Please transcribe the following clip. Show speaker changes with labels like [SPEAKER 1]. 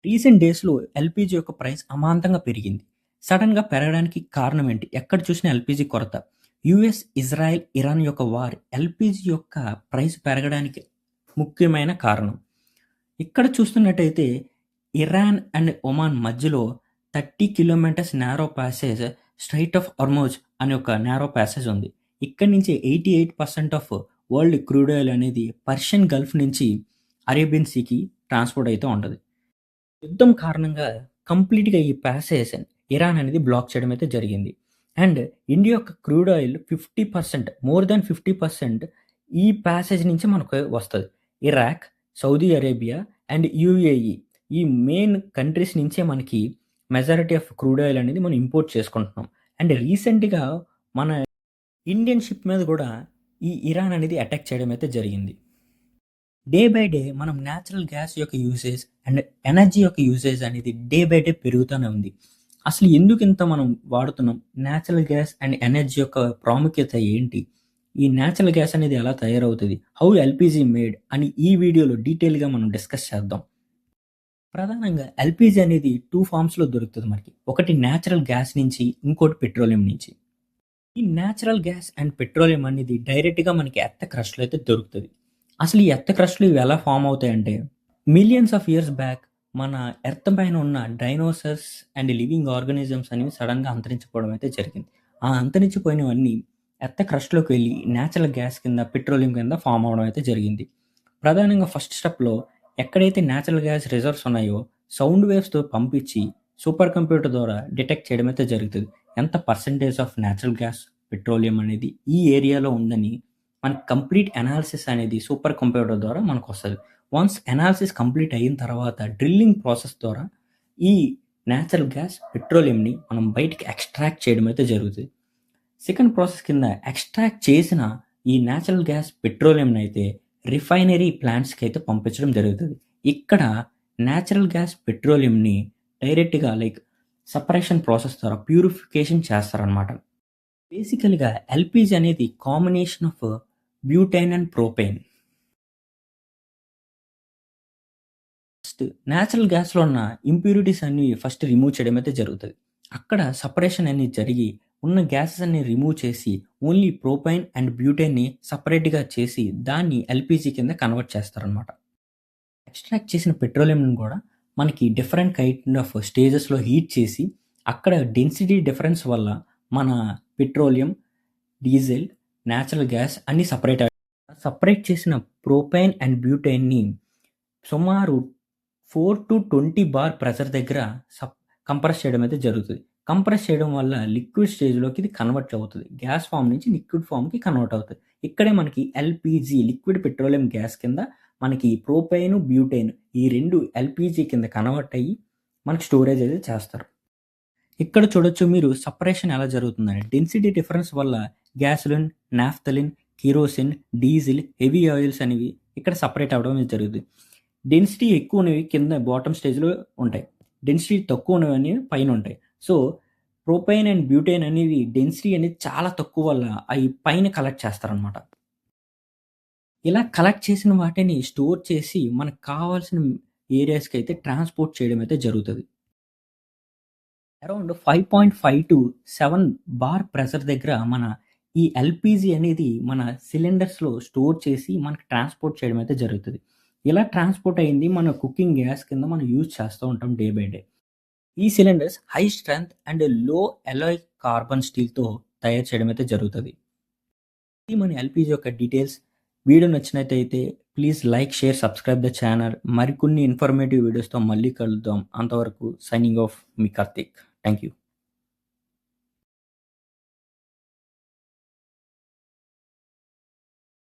[SPEAKER 1] Recent డేస్‌లో LPG యొక్క price అమాంతంగా పెరిగింది. సడెన్‌గా పెరగడానికి కారణం ఏంటి? ఎక్కడ చూసినా ఎల్‌పీజీ కొరత. యూఎస్, ఇజ్రాయెల్, ఇరాన్ యొక్క వార్ ఎల్‌పీజీ యొక్క ప్రైస్ పెరగడానికి ముఖ్యమైన కారణం. ఇక్కడ చూస్తున్నట్టయితే ఇరాన్ అండ్ ఒమాన్ మధ్యలో 30 kilometres narrow passage strait of Hormuz అనే ఒక నారో ప్యాసేజ్ ఉంది. ఇక్కడి నుంచి 88% ఆఫ్ వరల్డ్ క్రూడ్ ఆయిల్ అనేది పర్షియన్ గల్ఫ్ నుంచి అరేబియన్ సీకి ట్రాన్స్‌పోర్ట్ అయితా ఉంటది. యుద్ధం కారణంగా కంప్లీట్‌గా ఈ ప్యాసేజ్ ఇరాన్ అనేది బ్లాక్ చేయడం అయితే జరిగింది. అండ్ ఇండియా యొక్క క్రూడ్ ఆయిల్ 50% మోర్ దాన్ 50% ఈ ప్యాసేజ్ నుంచి మనకు వస్తది. Iraq, Saudi Arabia and UAE ఈ మెయిన్ కంట్రీస్ నుంచే మనకి మెజారిటీ ఆఫ్ క్రూడ్ ఆయిల్ అనేది మనం ఇంపోర్ట్ చేసుకుంటున్నాం. అండ్ రీసెంట్‌గా మన ఇండియన్ షిప్ మీద కూడా ఈ ఇరాన్ అనేది అటాక్ చేయడం అయితే జరిగింది. డే బై డే మనం న్యాచురల్ గ్యాస్ యొక్క యూసేజ్ అండ్ ఎనర్జీ యొక్క యూసేజ్ అనేది డే బై డే పెరుగుతూనే ఉంది. అసలు ఎందుకు ఇంత మనం వాడుతున్నాం? న్యాచురల్ గ్యాస్ అండ్ ఎనర్జీ యొక్క ప్రాముఖ్యత ఏంటి? ఈ న్యాచురల్ గ్యాస్ అనేది ఎలా తయారవుతది? హౌ ఎల్‌పీజీ మేడ్ అని ఈ వీడియోలో డీటెయిల్‌గా మనం డిస్కస్ చేద్దాం. ప్రధానంగా ఎల్‌పీజీ అనేది 2 ఫార్మ్స్‌లో దొరుకుతది మనకి. ఒకటి న్యాచురల్ గ్యాస్ నుంచి, ఇంకోటి పెట్రోలియం నుంచి. ఈ న్యాచురల్ గ్యాస్ అండ్ పెట్రోలియం అనేది డైరెక్ట్‌గా మనకి ఎర్త్ క్రస్ట్‌లో అయితే దొరుకుతది. అసలు ఈ ఎర్త్ క్రస్ట్‌లు ఇవి ఎలా ఫార్మ్ అవుతాయంటే, మిలియన్స్ ఆఫ్ ఇయర్స్ బ్యాక్ మన ఎర్త్ పైన ఉన్న డైనోసార్స్ అండ్ లివింగ్ ఆర్గానిజమ్స్ అనేవి సడెన్‌గా అంతరించిపోవడం అయితే జరిగింది. ఆ అంతరించిపోయినవన్నీ ఎర్త్ క్రస్ట్‌లోకి వెళ్లి న్యాచురల్ గ్యాస్ కింద, పెట్రోలియం కింద ఫార్మ్ అవ్వడం అయితే జరిగింది. ప్రధానంగా ఫస్ట్ స్టెప్‌లో ఎక్కడైతే న్యాచురల్ గ్యాస్ రిజర్వ్స్ ఉన్నాయో సౌండ్ వేవ్స్‌తో పంపించి సూపర్ కంప్యూటర్ ద్వారా డిటెక్ట్ చేయడం అయితే జరుగుతది. ఎంత percentage of natural gas, petroleum అనేది ఈ ఏరియాలో ఉందని మనకి కంప్లీట్ అనాలిసిస్ అనేది సూపర్ కంప్యూటర్ ద్వారా మనకొస్తది. వన్స్ అనాలిసిస్ కంప్లీట్ అయిన తర్వాత డ్రిల్లింగ్ ప్రాసెస్ ద్వారా ఈ న్యాచురల్ గ్యాస్, పెట్రోలియంని మనం బయటికి ఎక్స్ట్రాక్ట్ చేయడం అయితే జరుగుతది. సెకండ్ ప్రాసెస్ కింద ఎక్స్ట్రాక్ట్ చేసిన ఈ న్యాచురల్ గ్యాస్, పెట్రోలియంనయితే రిఫైనరీ ప్లాంట్స్‌కైతే పంపించడం జరుగుతది. ఇక్కడ న్యాచురల్ గ్యాస్, పెట్రోలియంని డైరెక్ట్‌గా సెపరేషన్ ప్రాసెస్ ద్వారా ప్యూరిఫికేషన్ చేస్తారనమాట. బేసికల్‌గా ఎల్‌పీజీ అనేది combination of butane and propane. First natural గ్యాస్‌లో ఉన్న ఇంప్యూరిటీస్ అన్నీ ఫస్ట్ రిమూవ్ చేయడం అయితే జరుగుతది. అక్కడ సెపరేషన్ అనేది జరిగి ఉన్న గ్యాసెస్ అన్ని రిమూవ్ చేసి ఓన్లీ ప్రొపైన్ అండ్ బ్యూటేన్‌ని సెపరేట్‌గా చేసి దాన్ని ఎల్‌పీజీ కింద కన్వర్ట్ చేస్తారనమాట. ఎక్స్ట్రాక్ట్ చేసిన పెట్రోలియంని కూడా మనకి డిఫరెంట్ కైండ్ ఆఫ్ స్టేజెస్‌లో హీట్ చేసి అక్కడ డెన్సిటీ డిఫరెన్స్ వల్ల మన పెట్రోలియం, డీజిల్, న్యాచురల్ గ్యాస్ అన్నీ సెపరేట్ చేసిన ప్రొపైన్ అండ్ బ్యూటైన్‌ని సుమారు 4-20 బార్ ప్రెషర్ దగ్గర కంప్రెస్ చేయడం అయితే జరుగుతది. కంప్రెస్ చేయడం వల్ల లిక్విడ్ స్టేజ్‌లోకి ఇది కన్వర్ట్ అవుతది. గ్యాస్ ఫార్మ్ నుంచి లిక్విడ్ ఫార్మ్‌కి కన్వర్ట్ అవుతది. ఇక్కడే మనకి ఎల్‌పీజీ లిక్విడ్ పెట్రోలియం గ్యాస్ కింద మనకి ప్రొపైన్, బ్యూటేన్ ఈ 2 ఎల్‌పీజీ కింద కన్వర్ట్ అయ్యి మనకి స్టోరేజ్ అయితే చేస్తారు. ఇక్కడ చూడొచ్చు మీరు సెపరేషన్ ఎలా జరుగుతుందని. డెన్సిటీ డిఫరెన్స్ వల్ల gasoline, naphthalene, kerosene, diesel, heavy oils అనేవి ఇక్కడ సెపరేట్ అవ్వడం అనేది జరుగుతుంది. డెన్సిటీ ఎక్కువ ఉన్నవి కింద బాటమ్ స్టేజ్‌లో ఉంటాయి. డెన్సిటీ తక్కువ ఉన్నవన్నీ పైన ఉంటాయి. సో, ప్రొపైన్ అండ్ బ్యూటేన్ అనేవి డెన్సిటీ అనేది చాలా తక్కువ వల్ల అయి పైన కలెక్ట్ చేస్తారనమాట. ఇలా కలెక్ట్ చేసిన వాటిని స్టోర్ చేసి మనకు కావాల్సిన ఏరియాస్‌కైతే ట్రాన్స్‌పోర్ట్ చేయడం అయితే జరుగుతది. అరౌండ్ 5.5-7 బార్ ప్రెషర్ దగ్గర మన ఈ ఎల్‌పీజీ అనేది మన సిలిండర్స్‌లో స్టోర్ చేసి మనకి ట్రాన్స్‌పోర్ట్ చేయడం అయితే జరుగుతది. ఇలా ట్రాన్స్‌పోర్ట్ అయింది మన కుకింగ్ గ్యాస్ కింద మనం యూజ్ చేస్తూ ఉంటాం డే బై డే. ఈ సిలిండర్స్ హై స్ట్రెంగ్త్ అండ్ లో అలాయ్ కార్బన్ స్టీల్‌తో తయారు చేయడం అయితే జరుగుతది. ఇది మన ఎల్‌పీజీ యొక్క డీటెయిల్స్. వీడియో నచ్చినట్టయితే please like, share, subscribe the channel. మరికొన్ని ఇన్ఫర్మేటివ్ వీడియోస్‌తో మళ్ళీ కలుద్దాం. అంతవరకు signing off me Karthik. Thank you.